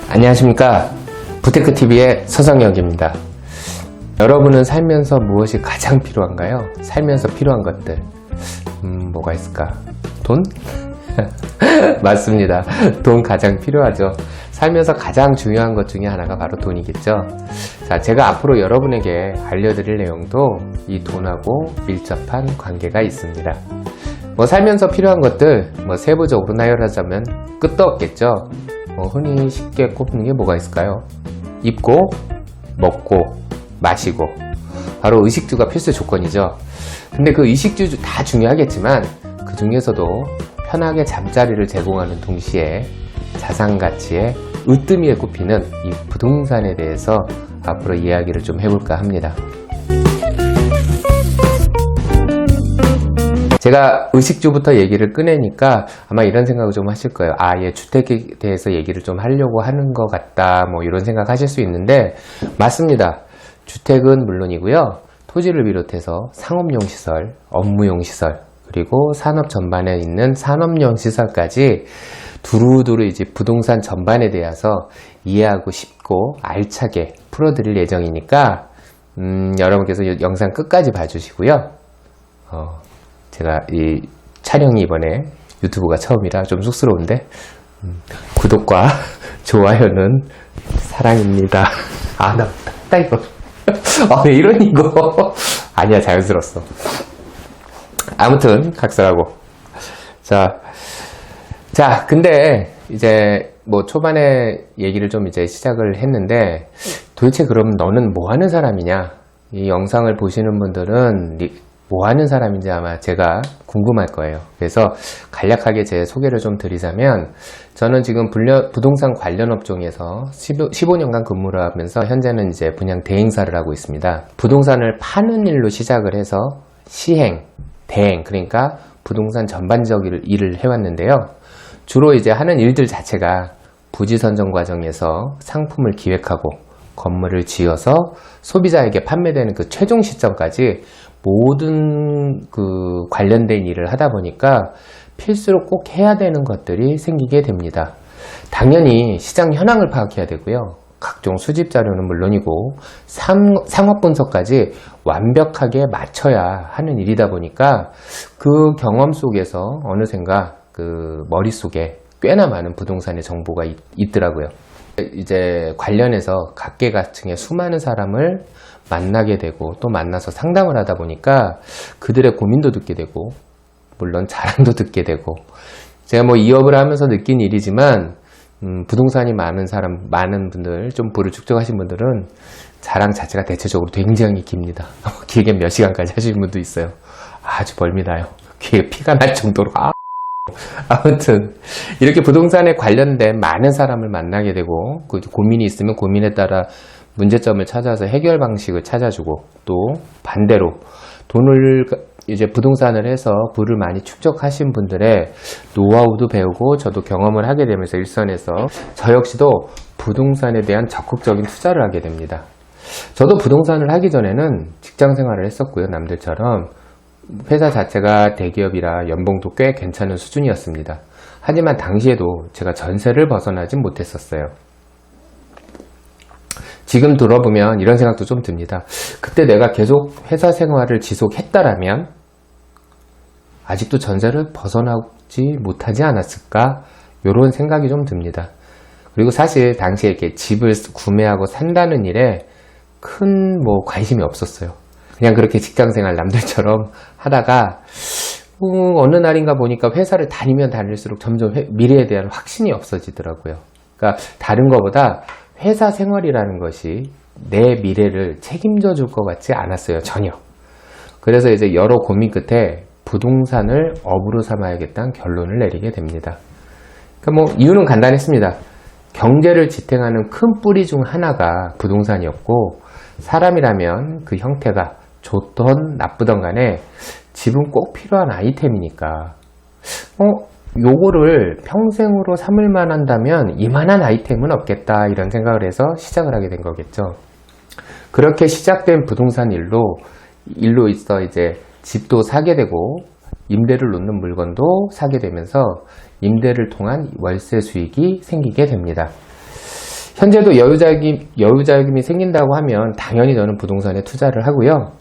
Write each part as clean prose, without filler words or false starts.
안녕하십니까. 부테크TV의 서성혁입니다. 여러분은 살면서 무엇이 가장 필요한가요? 살면서 필요한 것들 뭐가 있을까? 돈? 맞습니다. 돈 가장 필요하죠. 살면서 가장 중요한 것 중에 하나가 바로 돈이겠죠. 자, 제가 앞으로 여러분에게 알려드릴 내용도 이 돈하고 밀접한 관계가 있습니다. 살면서 필요한 것들 세부적으로 나열하자면 끝도 없겠죠. 흔히 쉽게 꼽는 게 뭐가 있을까요? 입고, 먹고, 마시고, 바로 의식주가 필수 조건이죠. 근데 그 의식주 다 중요하겠지만 그 중에서도 편하게 잠자리를 제공하는 동시에 자산가치에 으뜸이에 꼽히는 이 부동산에 대해서 앞으로 이야기를 좀 해볼까 합니다. 제가 의식주부터 얘기를 꺼내니까 아마 이런 생각을 좀 하실 거예요. 얘 주택에 대해서 얘기를 좀 하려고 하는 것 같다, 이런 생각 하실 수 있는데, 맞습니다. 주택은 물론이고요. 토지를 비롯해서 상업용 시설, 업무용 시설, 그리고 산업 전반에 있는 산업용 시설까지 두루두루 이제 부동산 전반에 대해서 이해하고 싶고 알차게 풀어드릴 예정이니까, 여러분께서 영상 끝까지 봐주시고요. 제가 이 촬영이 이번에 유튜브가 처음이라 좀 쑥스러운데 구독과 좋아요는 사랑입니다. 나 딱 이거 왜 이러니 이거 아니야, 자연스러웠어. 아무튼 각설하고 자 근데 이제 초반에 얘기를 좀 이제 시작을 했는데, 도대체 그럼 너는 뭐 하는 사람이냐? 이 영상을 보시는 분들은 뭐 하는 사람인지 아마 제가 궁금할 거예요. 그래서 간략하게 제 소개를 좀 드리자면, 저는 지금 부동산 관련 업종에서 15년간 근무를 하면서 현재는 이제 분양 대행사를 하고 있습니다. 부동산을 파는 일로 시작을 해서 시행, 대행, 그러니까 부동산 전반적 일을 해왔는데요. 주로 이제 하는 일들 자체가 부지 선정 과정에서 상품을 기획하고 건물을 지어서 소비자에게 판매되는 그 최종 시점까지 모든 그 관련된 일을 하다 보니까 필수로 꼭 해야 되는 것들이 생기게 됩니다. 당연히 시장 현황을 파악해야 되고요. 각종 수집 자료는 물론이고 상업 분석까지 완벽하게 맞춰야 하는 일이다 보니까 그 경험 속에서 어느샌가 그 머릿속에 꽤나 많은 부동산의 정보가 있더라고요. 이제 관련해서 각계각층의 수많은 사람을 만나게 되고 또 만나서 상담을 하다 보니까 그들의 고민도 듣게 되고 물론 자랑도 듣게 되고, 제가 이 업을 하면서 느낀 일이지만 부동산이 많은 분들, 좀 부를 축적하신 분들은 자랑 자체가 대체적으로 굉장히 깁니다. 길게 몇 시간까지 하시는 분도 있어요. 아주 멀미나요. 귀에 피가 날 정도로. 아무튼 이렇게 부동산에 관련된 많은 사람을 만나게 되고, 그 고민이 있으면 고민에 따라 문제점을 찾아서 해결 방식을 찾아주고, 또 반대로 돈을 이제 부동산을 해서 부를 많이 축적하신 분들의 노하우도 배우고 저도 경험을 하게 되면서 일선에서 저 역시도 부동산에 대한 적극적인 투자를 하게 됩니다. 저도 부동산을 하기 전에는 직장 생활을 했었고요. 남들처럼 회사 자체가 대기업이라 연봉도 꽤 괜찮은 수준이었습니다. 하지만 당시에도 제가 전세를 벗어나진 못했었어요. 지금 들어보면 이런 생각도 좀 듭니다. 그때 내가 계속 회사 생활을 지속했다라면 아직도 전세를 벗어나지 못하지 않았을까? 이런 생각이 좀 듭니다. 그리고 사실 당시에 이렇게 집을 구매하고 산다는 일에 큰 관심이 없었어요. 그냥 그렇게 직장생활 남들처럼 하다가 어느 날인가 보니까 회사를 다니면 다닐수록 점점 미래에 대한 확신이 없어지더라고요. 그러니까 다른 것보다 회사 생활이라는 것이 내 미래를 책임져 줄 것 같지 않았어요. 전혀. 그래서 이제 여러 고민 끝에 부동산을 업으로 삼아야겠다는 결론을 내리게 됩니다. 그러니까 이유는 간단했습니다. 경제를 지탱하는 큰 뿌리 중 하나가 부동산이었고, 사람이라면 그 형태가 좋던 나쁘던 간에 집은 꼭 필요한 아이템이니까 요거를 평생으로 삼을 만한다면 이만한 아이템은 없겠다, 이런 생각을 해서 시작을 하게 된 거겠죠. 그렇게 시작된 부동산 일로 있어 이제 집도 사게 되고 임대를 놓는 물건도 사게 되면서 임대를 통한 월세 수익이 생기게 됩니다. 현재도 여유자금이 생긴다고 하면 당연히 저는 부동산에 투자를 하고요.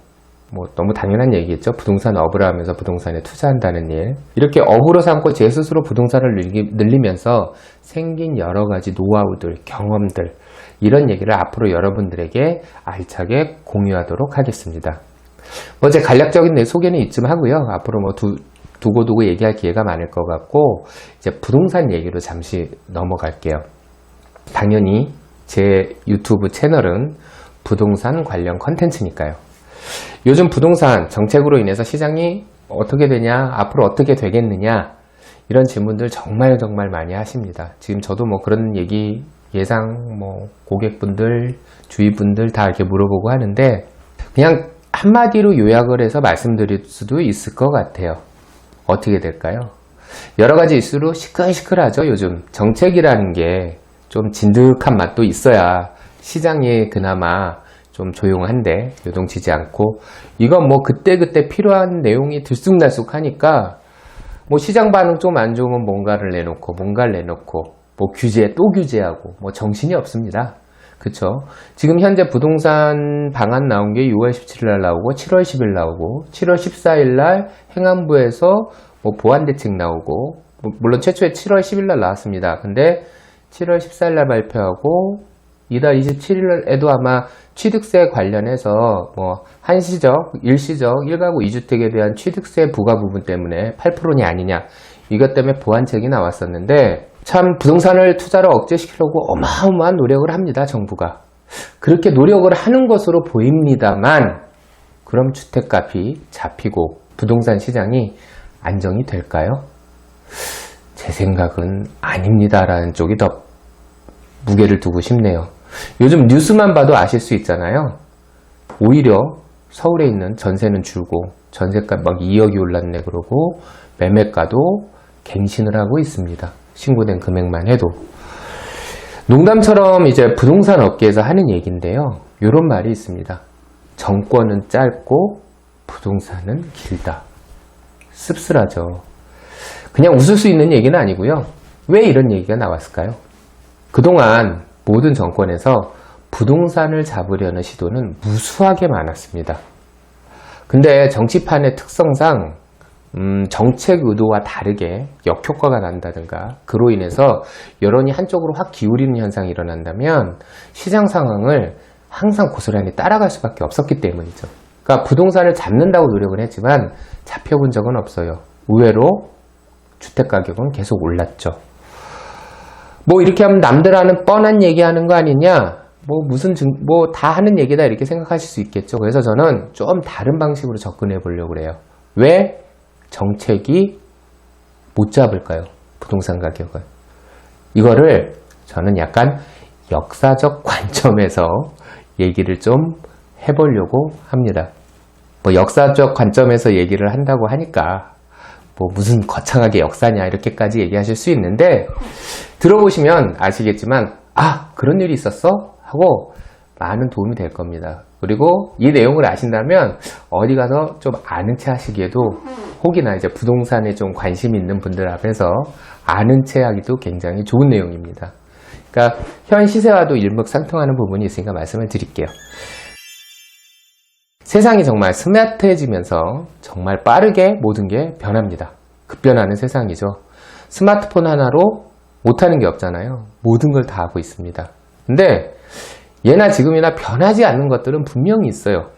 뭐 너무 당연한 얘기겠죠. 부동산 업을 하면서 부동산에 투자한다는 일. 이렇게 업으로 삼고 제 스스로 부동산을 늘리면서 생긴 여러 가지 노하우들, 경험들, 이런 얘기를 앞으로 여러분들에게 알차게 공유하도록 하겠습니다. 뭐 제 간략적인 소개는 이쯤 하고요. 앞으로 뭐 두고두고 얘기할 기회가 많을 것 같고, 이제 부동산 얘기로 잠시 넘어갈게요. 당연히 제 유튜브 채널은 부동산 관련 컨텐츠니까요. 요즘 부동산 정책으로 인해서 시장이 어떻게 되냐, 앞으로 어떻게 되겠느냐, 이런 질문들 정말 많이 하십니다. 지금 저도 뭐 그런 얘기 예상 뭐 고객분들, 주위분들 다 이렇게 물어보고 하는데, 그냥 한마디로 요약을 해서 말씀드릴 수도 있을 것 같아요. 어떻게 될까요? 여러 가지 이슈로 시끌시끌하죠. 요즘 정책이라는 게 좀 진득한 맛도 있어야 시장이 그나마 좀 조용한데 요동치지 않고, 이건 뭐 그때그때 필요한 내용이 들쑥날쑥하니까 뭐 시장 반응 좀 안 좋으면 뭔가를 내놓고 뭐 규제 또 규제하고 뭐 정신이 없습니다. 그쵸? 지금 현재 부동산 방안 나온 게 6월 17일 날 나오고 7월 10일 나오고 7월 14일 날 행안부에서 뭐 보완대책 나오고, 물론 최초에 7월 10일 날 나왔습니다. 근데 7월 14일 날 발표하고 이달 27일에도 아마 취득세 관련해서 뭐 한시적, 일시적, 1가구 2주택에 대한 취득세 부과 부분 때문에 8%냐 아니냐, 이것 때문에 보완책이 나왔었는데, 참 부동산을 투자를 억제시키려고 어마어마한 노력을 합니다. 정부가. 그렇게 노력을 하는 것으로 보입니다만, 그럼 주택값이 잡히고 부동산 시장이 안정이 될까요? 제 생각은 아닙니다라는 쪽이 더 무게를 두고 싶네요. 요즘 뉴스만 봐도 아실 수 있잖아요. 오히려 서울에 있는 전세는 줄고 전세값 막 2억이 올랐네 그러고 매매가도 갱신을 하고 있습니다. 신고된 금액만 해도. 농담처럼 이제 부동산 업계에서 하는 얘기인데요. 이런 말이 있습니다. 정권은 짧고 부동산은 길다. 씁쓸하죠. 그냥 웃을 수 있는 얘기는 아니고요. 왜 이런 얘기가 나왔을까요? 그동안 모든 정권에서 부동산을 잡으려는 시도는 무수하게 많았습니다. 근데 정치판의 특성상 정책 의도와 다르게 역효과가 난다든가, 그로 인해서 여론이 한쪽으로 확 기울이는 현상이 일어난다면 시장 상황을 항상 고스란히 따라갈 수밖에 없었기 때문이죠. 그러니까 부동산을 잡는다고 노력을 했지만 잡혀본 적은 없어요. 의외로 주택가격은 계속 올랐죠. 뭐 이렇게 하면 남들 하는 뻔한 얘기하는 거 아니냐, 뭐 다 하는 얘기다 이렇게 생각하실 수 있겠죠. 그래서 저는 좀 다른 방식으로 접근해 보려고 해요. 왜 정책이 못 잡을까요? 부동산 가격을. 이거를 저는 약간 역사적 관점에서 얘기를 좀 해보려고 합니다. 뭐 역사적 관점에서 얘기를 한다고 하니까 뭐 무슨 거창하게 역사냐 이렇게까지 얘기하실 수 있는데, 들어보시면 아시겠지만 그런 일이 있었어? 하고 많은 도움이 될 겁니다. 그리고 이 내용을 아신다면 어디 가서 좀 아는 체 하시기에도, 혹이나 이제 부동산에 좀 관심 있는 분들 앞에서 아는 체 하기도 굉장히 좋은 내용입니다. 그러니까 현 시세와도 일맥상통하는 부분이 있으니까 말씀을 드릴게요. 세상이 정말 스마트해지면서 정말 빠르게 모든 게 변합니다. 급변하는 세상이죠. 스마트폰 하나로 못하는 게 없잖아요. 모든 걸 다 하고 있습니다. 근데 예나 지금이나 변하지 않는 것들은 분명히 있어요.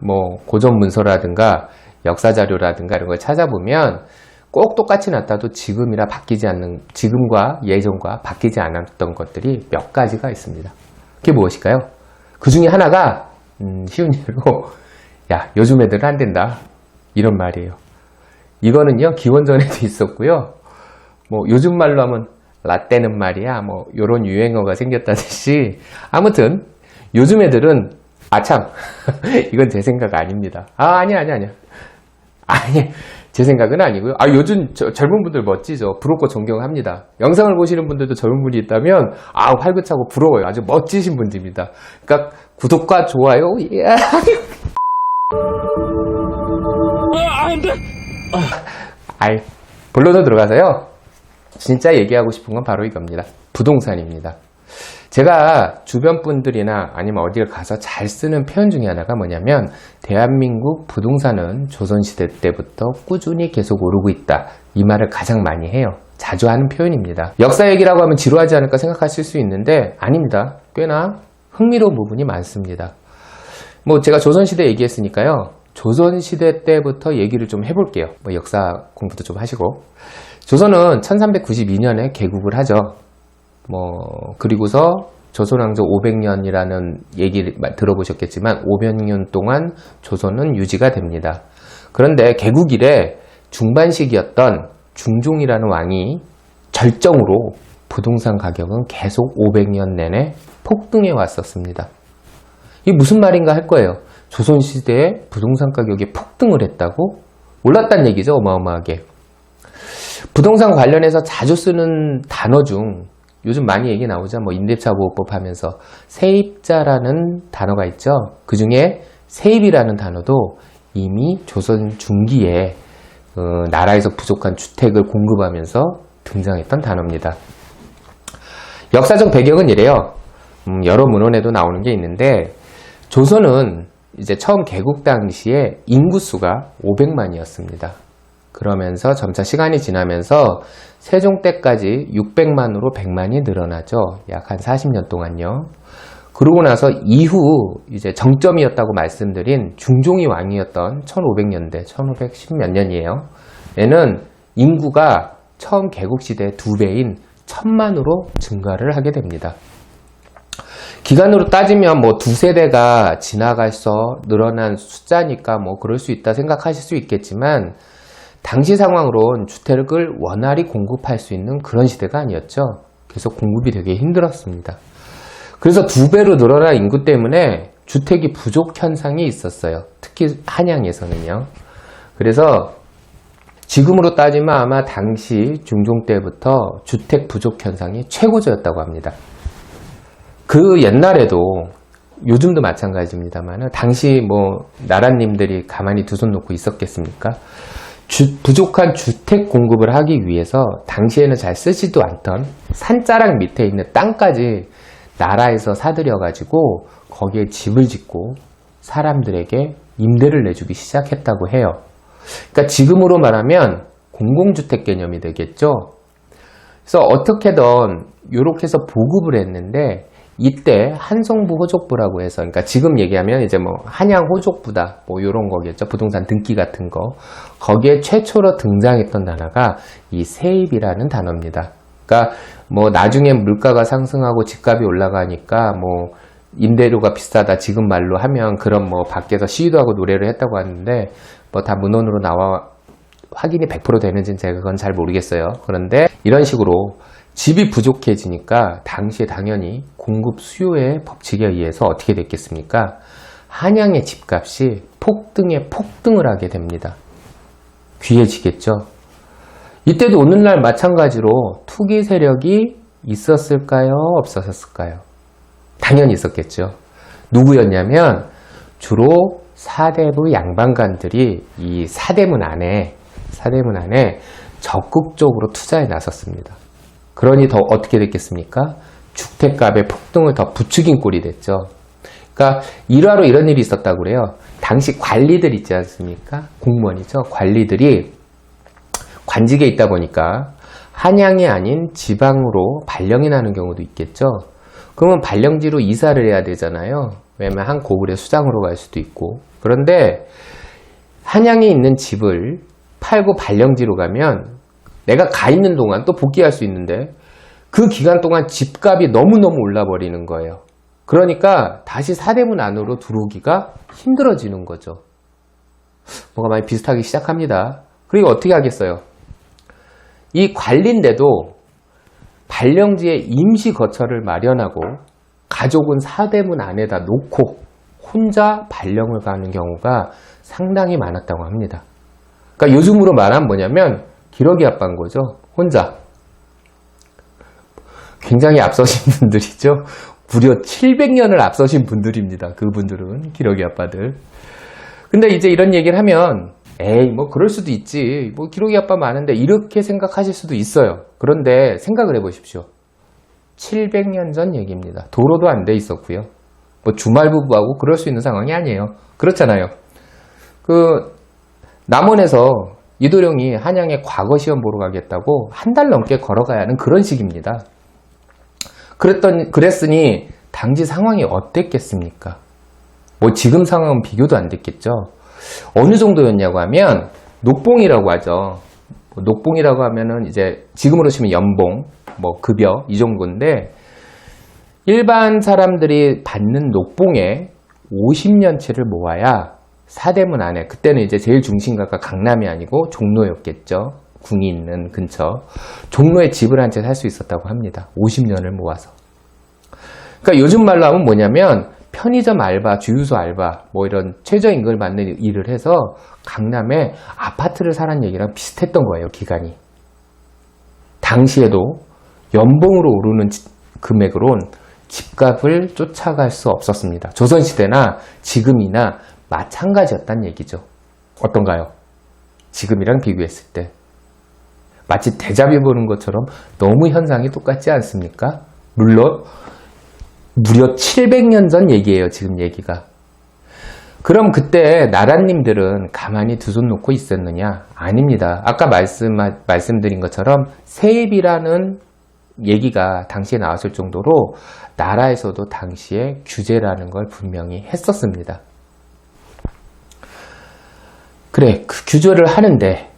뭐 고전 문서라든가 역사 자료라든가 이런 걸 찾아보면 꼭 똑같이 놨다도 지금과 예전과 바뀌지 않았던 것들이 몇 가지가 있습니다. 그게 무엇일까요? 그 중에 하나가 쉬운 예로, 야, 요즘 애들은 안 된다, 이런 말이에요. 이거는요, 기원전에도 있었고요. 뭐 요즘 말로 하면 라떼는 말이야, 뭐 요런 유행어가 생겼다듯이, 아무튼 요즘 애들은 참 이건 제 생각 아닙니다. 아니야, 제 생각은 아니고요. 요즘 젊은 분들 멋지죠. 부럽고 존경합니다. 영상을 보시는 분들도 젊은 분이 있다면 활기차고 부러워요. 아주 멋지신 분들입니다. 그러니까 구독과 좋아요. 안 돼. 본론으로 들어가서요. 진짜 얘기하고 싶은 건 바로 이겁니다. 부동산입니다. 제가 주변 분들이나 아니면 어디를 가서 잘 쓰는 표현 중에 하나가 뭐냐면, 대한민국 부동산은 조선시대 때부터 꾸준히 계속 오르고 있다. 이 말을 가장 많이 해요. 자주 하는 표현입니다. 역사 얘기라고 하면 지루하지 않을까 생각하실 수 있는데 아닙니다. 꽤나 흥미로운 부분이 많습니다. 뭐 제가 조선시대 얘기했으니까요. 조선시대 때부터 얘기를 좀 해볼게요. 뭐 역사 공부도 좀 하시고. 조선은 1392년에 개국을 하죠. 그리고서 조선왕조 500년이라는 얘기를 들어보셨겠지만 500년 동안 조선은 유지가 됩니다. 그런데 개국 이래 중반 시기였던 중종이라는 왕이 절정으로 부동산 가격은 계속 500년 내내 폭등해 왔었습니다. 이게 무슨 말인가 할 거예요. 조선시대에 부동산 가격이 폭등을 했다고? 올랐다는 얘기죠, 어마어마하게. 부동산 관련해서 자주 쓰는 단어 중 요즘 많이 얘기 나오죠. 임대차 보호법 하면서 세입자라는 단어가 있죠. 그 중에 세입이라는 단어도 이미 조선 중기에 나라에서 부족한 주택을 공급하면서 등장했던 단어입니다. 역사적 배경은 이래요. 여러 문헌에도 나오는 게 있는데, 조선은 이제 처음 개국 당시에 인구수가 500만이었습니다. 그러면서 점차 시간이 지나면서 세종 때까지 600만으로 100만이 늘어나죠. 약 한 40년 동안요. 그러고 나서 이후 이제 정점이었다고 말씀드린 중종이 왕이었던 1500년대, 1510 몇 년이에요. 얘는 인구가 처음 개국 시대 2배인 1000만으로 증가를 하게 됩니다. 기간으로 따지면 두세 대가 지나가서 늘어난 숫자니까 그럴 수 있다 생각하실 수 있겠지만, 당시 상황으론 주택을 원활히 공급할 수 있는 그런 시대가 아니었죠. 그래서 공급이 되게 힘들었습니다. 그래서 2배로 늘어난 인구 때문에 주택이 부족 현상이 있었어요. 특히 한양에서는요. 그래서 지금으로 따지면 아마 당시 중종 때부터 주택 부족 현상이 최고조였다고 합니다. 그 옛날에도, 요즘도 마찬가지입니다만, 당시 나라님들이 가만히 두 손 놓고 있었겠습니까? 부족한 주택 공급을 하기 위해서 당시에는 잘 쓰지도 않던 산자락 밑에 있는 땅까지 나라에서 사들여가지고 거기에 집을 짓고 사람들에게 임대를 내주기 시작했다고 해요. 그러니까 지금으로 말하면 공공주택 개념이 되겠죠. 그래서 어떻게든 이렇게 해서 보급을 했는데, 이때 한성부 호족부라고 해서, 그러니까 지금 얘기하면 이제 한양 호족부다, 요런 거겠죠. 부동산 등기 같은 거. 거기에 최초로 등장했던 단어가 이 세입이라는 단어입니다. 그러니까 나중에 물가가 상승하고 집값이 올라가니까 임대료가 비싸다 지금 말로 하면, 그런 밖에서 시위도 하고 노래를 했다고 하는데, 다 문헌으로 나와 확인이 100% 되는지는 제가 그건 잘 모르겠어요. 그런데 이런 식으로 집이 부족해지니까 당시에 당연히 공급 수요의 법칙에 의해서 어떻게 됐겠습니까? 한양의 집값이 폭등에 폭등을 하게 됩니다. 귀해지겠죠. 이때도 오늘날 마찬가지로 투기 세력이 있었을까요? 없었을까요? 당연히 있었겠죠. 누구였냐면 주로 사대부 양반관들이 이 사대문 안에 적극적으로 투자에 나섰습니다. 그러니 더 어떻게 됐겠습니까? 주택값의 폭등을 더 부추긴 꼴이 됐죠. 그러니까 일화로 이런 일이 있었다고 그래요. 당시 관리들 있지 않습니까? 공무원이죠. 관리들이 관직에 있다 보니까 한양이 아닌 지방으로 발령이 나는 경우도 있겠죠. 그러면 발령지로 이사를 해야 되잖아요. 왜냐면 한 고을의 수장으로 갈 수도 있고. 그런데 한양에 있는 집을 팔고 발령지로 가면 내가 가 있는 동안 또 복귀할 수 있는데, 그 기간 동안 집값이 너무너무 올라버리는 거예요. 그러니까 다시 사대문 안으로 들어오기가 힘들어지는 거죠. 뭐가 많이 비슷하기 시작합니다. 그리고 어떻게 하겠어요? 이 관리인데도 발령지에 임시 거처를 마련하고 가족은 사대문 안에다 놓고 혼자 발령을 가는 경우가 상당히 많았다고 합니다. 그러니까 요즘으로 말하면 뭐냐면 기러기 아빠인 거죠. 혼자. 굉장히 앞서신 분들이죠. 무려 700년을 앞서신 분들입니다. 그분들은 기러기 아빠들. 근데 이제 이런 얘기를 하면 에이 그럴 수도 있지. 기러기 아빠 많은데 이렇게 생각하실 수도 있어요. 그런데 생각을 해보십시오. 700년 전 얘기입니다. 도로도 안 돼 있었고요. 뭐 주말 부부하고 그럴 수 있는 상황이 아니에요. 그렇잖아요. 남원에서 이도령이 한양에 과거 시험 보러 가겠다고 한 달 넘게 걸어가야 하는 그런 시기입니다. 그랬으니 당시 상황이 어땠겠습니까? 뭐 지금 상황은 비교도 안 됐겠죠. 어느 정도였냐고 하면 녹봉이라고 하죠. 녹봉이라고 하면은 이제 지금으로 치면 연봉, 뭐 급여 이 정도인데 일반 사람들이 받는 녹봉에 50년치를 모아야 사대문 안에, 그때는 이제 제일 중심가가 강남이 아니고 종로였겠죠. 궁이 있는 근처. 종로에 집을 한 채 살 수 있었다고 합니다. 50년을 모아서. 그러니까 요즘 말로 하면 뭐냐면 편의점 알바, 주유소 알바, 뭐 이런 최저임금을 받는 일을 해서 강남에 아파트를 사는 얘기랑 비슷했던 거예요, 기간이. 당시에도 연봉으로 오르는 금액으론 집값을 쫓아갈 수 없었습니다. 조선시대나 지금이나 마찬가지였단 얘기죠. 어떤가요? 지금이랑 비교했을 때. 마치 데자뷰 보는 것처럼 너무 현상이 똑같지 않습니까? 물론 무려 700년 전 얘기예요, 지금 얘기가. 그럼 그때 나라님들은 가만히 두 손 놓고 있었느냐? 아닙니다. 아까 말씀드린 것처럼 세입이라는 얘기가 당시에 나왔을 정도로 나라에서도 당시에 규제라는 걸 분명히 했었습니다. 그래, 그 규제를 하는데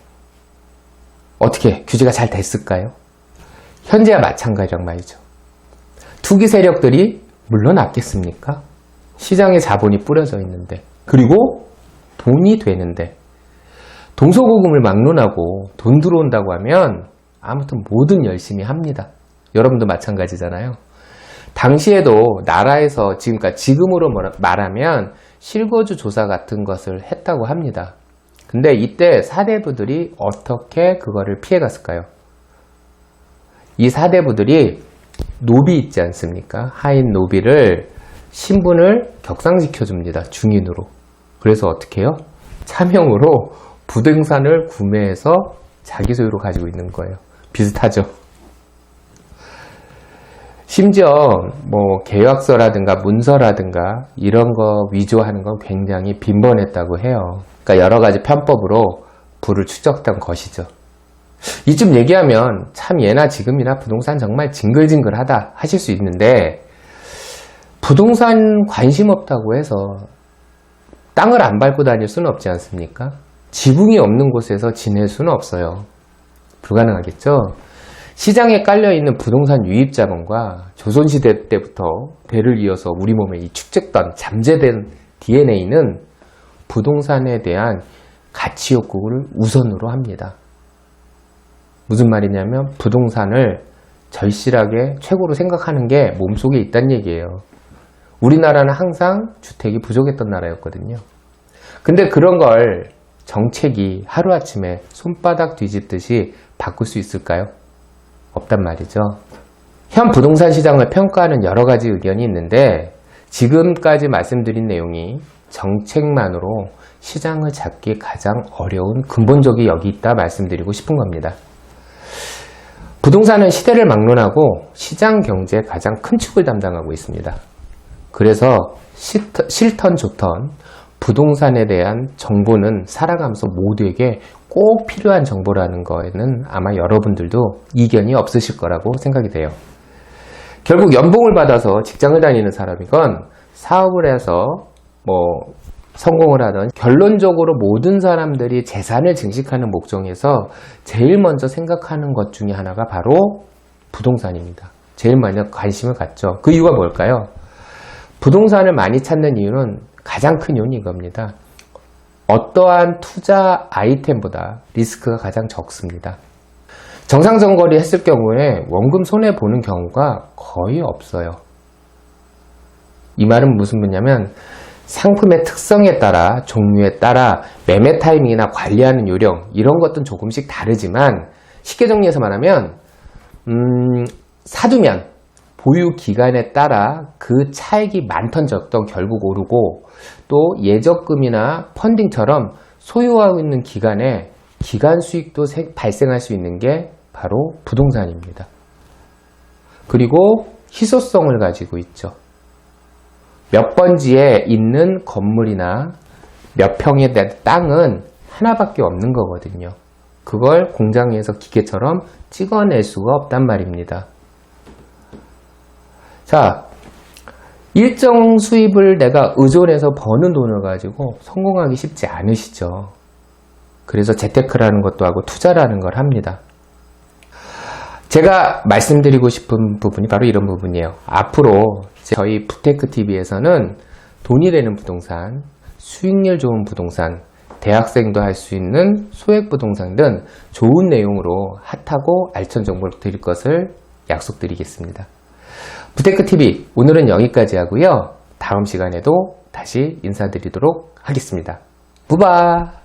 어떻게 규제가 잘 됐을까요? 현재와 마찬가지란 말이죠. 투기 세력들이 물러났겠습니까? 시장에 자본이 뿌려져 있는데, 그리고 돈이 되는데, 동서고금을 막론하고 돈 들어온다고 하면 아무튼 뭐든 열심히 합니다. 여러분도 마찬가지잖아요. 당시에도 나라에서 지금으로 말하면 실거주 조사 같은 것을 했다고 합니다. 근데 이때 사대부들이 어떻게 그거를 피해갔을까요? 이 사대부들이 노비 있지 않습니까? 하인 노비를 신분을 격상시켜줍니다. 중인으로. 그래서 어떻게 해요? 차명으로 부동산을 구매해서 자기 소유로 가지고 있는 거예요. 비슷하죠? 심지어 뭐 계약서라든가 문서라든가 이런 거 위조하는 건 굉장히 빈번했다고 해요. 그러니까 여러 가지 편법으로 부를 축적한 것이죠. 이쯤 얘기하면 참 예나 지금이나 부동산 정말 징글징글하다 하실 수 있는데, 부동산 관심 없다고 해서 땅을 안 밟고 다닐 수는 없지 않습니까? 지붕이 없는 곳에서 지낼 수는 없어요. 불가능하겠죠? 시장에 깔려있는 부동산 유입자본과 조선시대 때부터 대를 이어서 우리 몸에 축적된 잠재된 DNA는 부동산에 대한 가치 욕구를 우선으로 합니다. 무슨 말이냐면 부동산을 절실하게 최고로 생각하는 게 몸속에 있다는 얘기예요. 우리나라는 항상 주택이 부족했던 나라였거든요. 근데 그런 걸 정책이 하루아침에 손바닥 뒤집듯이 바꿀 수 있을까요? 없단 말이죠. 현 부동산 시장을 평가하는 여러 가지 의견이 있는데, 지금까지 말씀드린 내용이 정책만으로 시장을 잡기 가장 어려운 근본적이 여기 있다 말씀드리고 싶은 겁니다. 부동산은 시대를 막론하고 시장 경제의 가장 큰 축을 담당하고 있습니다. 그래서 싫던 좋던 부동산에 대한 정보는 살아가면서 모두에게 꼭 필요한 정보라는 거에는 아마 여러분들도 이견이 없으실 거라고 생각이 돼요. 결국 연봉을 받아서 직장을 다니는 사람이건 사업을 해서 성공을 하던, 결론적으로 모든 사람들이 재산을 증식하는 목적에서 제일 먼저 생각하는 것 중에 하나가 바로 부동산입니다. 제일 먼저 관심을 갖죠. 그 이유가 뭘까요? 부동산을 많이 찾는 이유는, 가장 큰 이유는 이겁니다. 어떠한 투자 아이템보다 리스크가 가장 적습니다. 정상적거리 했을 경우에 원금 손해보는 경우가 거의 없어요. 이 말은 무슨 말이냐면, 상품의 특성에 따라, 종류에 따라 매매 타이밍이나 관리하는 요령, 이런 것들은 조금씩 다르지만, 쉽게 정리해서 말하면 사두면 보유 기간에 따라 그 차익이 많던 적던 결국 오르고, 또 예적금이나 펀딩처럼 소유하고 있는 기간에 기간 수익도 발생할 수 있는 게 바로 부동산입니다. 그리고 희소성을 가지고 있죠. 몇 번지에 있는 건물이나 몇 평의 땅은 하나밖에 없는 거거든요. 그걸 공장에서 기계처럼 찍어낼 수가 없단 말입니다. 자, 일정 수입을 내가 의존해서 버는 돈을 가지고 성공하기 쉽지 않으시죠. 그래서 재테크라는 것도 하고 투자라는 걸 합니다. 제가 말씀드리고 싶은 부분이 바로 이런 부분이에요. 앞으로 저희 부테크TV에서는 돈이 되는 부동산, 수익률 좋은 부동산, 대학생도 할 수 있는 소액 부동산 등 좋은 내용으로 핫하고 알찬 정보를 드릴 것을 약속드리겠습니다. 부테크TV 오늘은 여기까지 하고요. 다음 시간에도 다시 인사드리도록 하겠습니다. 부바!